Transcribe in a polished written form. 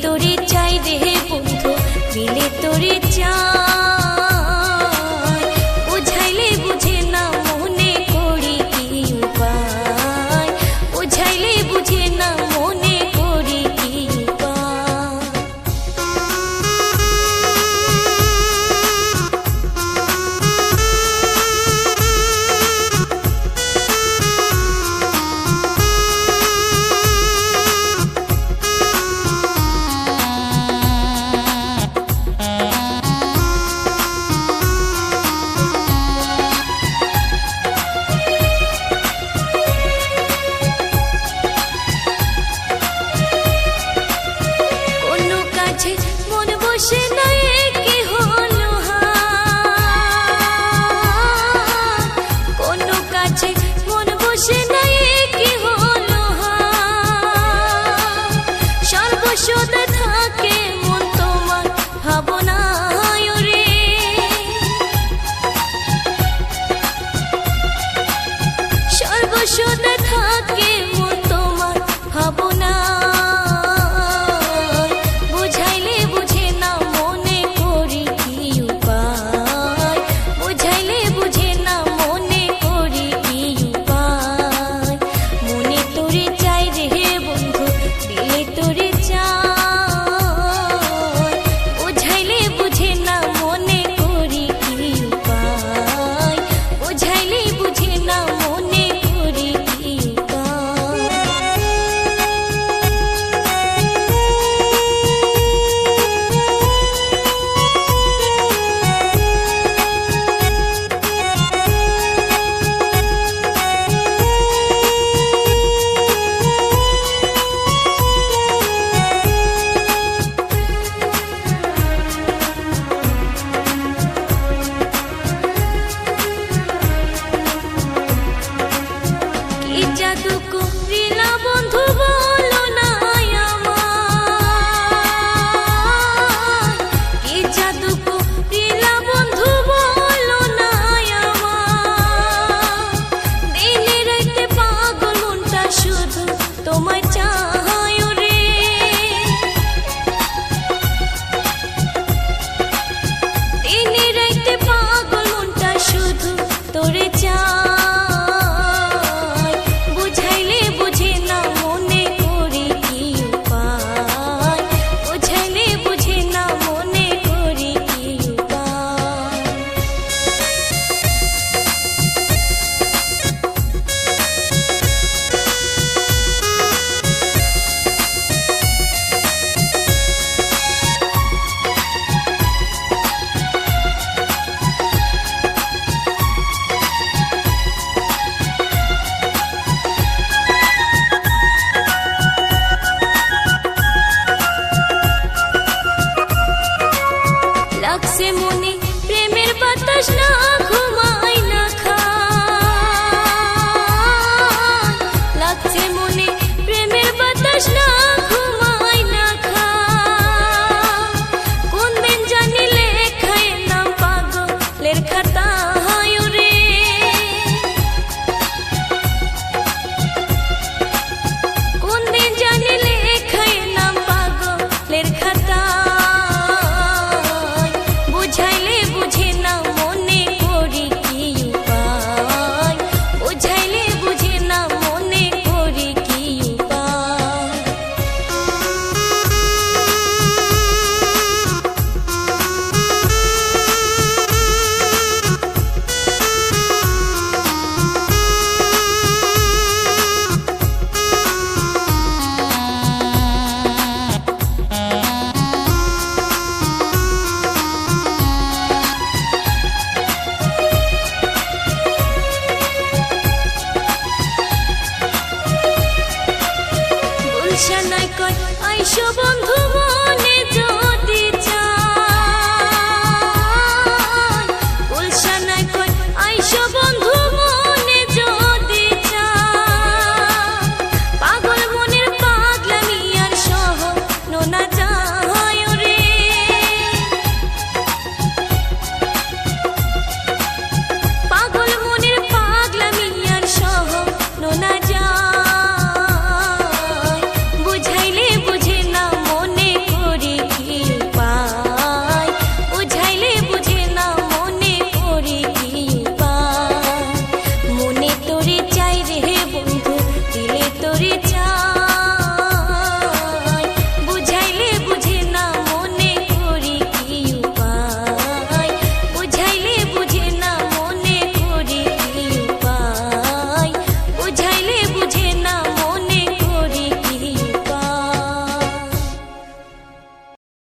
তোরে চাই রে বন্ধু, দিলে তোরে চাই, বুঝাইলে বুঝে না মনে করি কি উপায়, বুঝাইলে বুঝে না মনে করি কি উপায়। মন বসে নাই কি হলো কোনো কাছে, মন বসে নাই কি হলো সর্বসদা থাকে মন তোমার ভাবনায় রে, সর্বসদা থাকে মন তোমার ভাবনা, জাদু করিলা বন্ধু বলো না আমায়, কি জাদু করিলা বন্ধু বলো না আমায়, দিনে রাইতে পাগল মনটা শুধু তোমায় চায় রে, দিনে রাইতে পাগল মনটা শুধু তোরে চায়, লাগছে মনে প্রেমের বাতাস না ঘুমাই না খায়, লাগছে মনে প্রেমের বাতাস না ঘুমাই না খায়, কোন দিন জানি লেখায় নাম পাগলের খাতায় রে, কোন দিন জানি লেখায় নাম পাগলের খাতায়, বুঝাইলে বুঝে না মনে করি কি উপায়, বুঝাইলে বুঝে না মনে করি কি উপায়। গুলশানায় কয় আইসো বন্ধু মনে যদি চায়, গুলশানায় কয় আইসো বন্ধু মনে যদি চায়, পাগল মনের পাগলামি আর সহ নোনা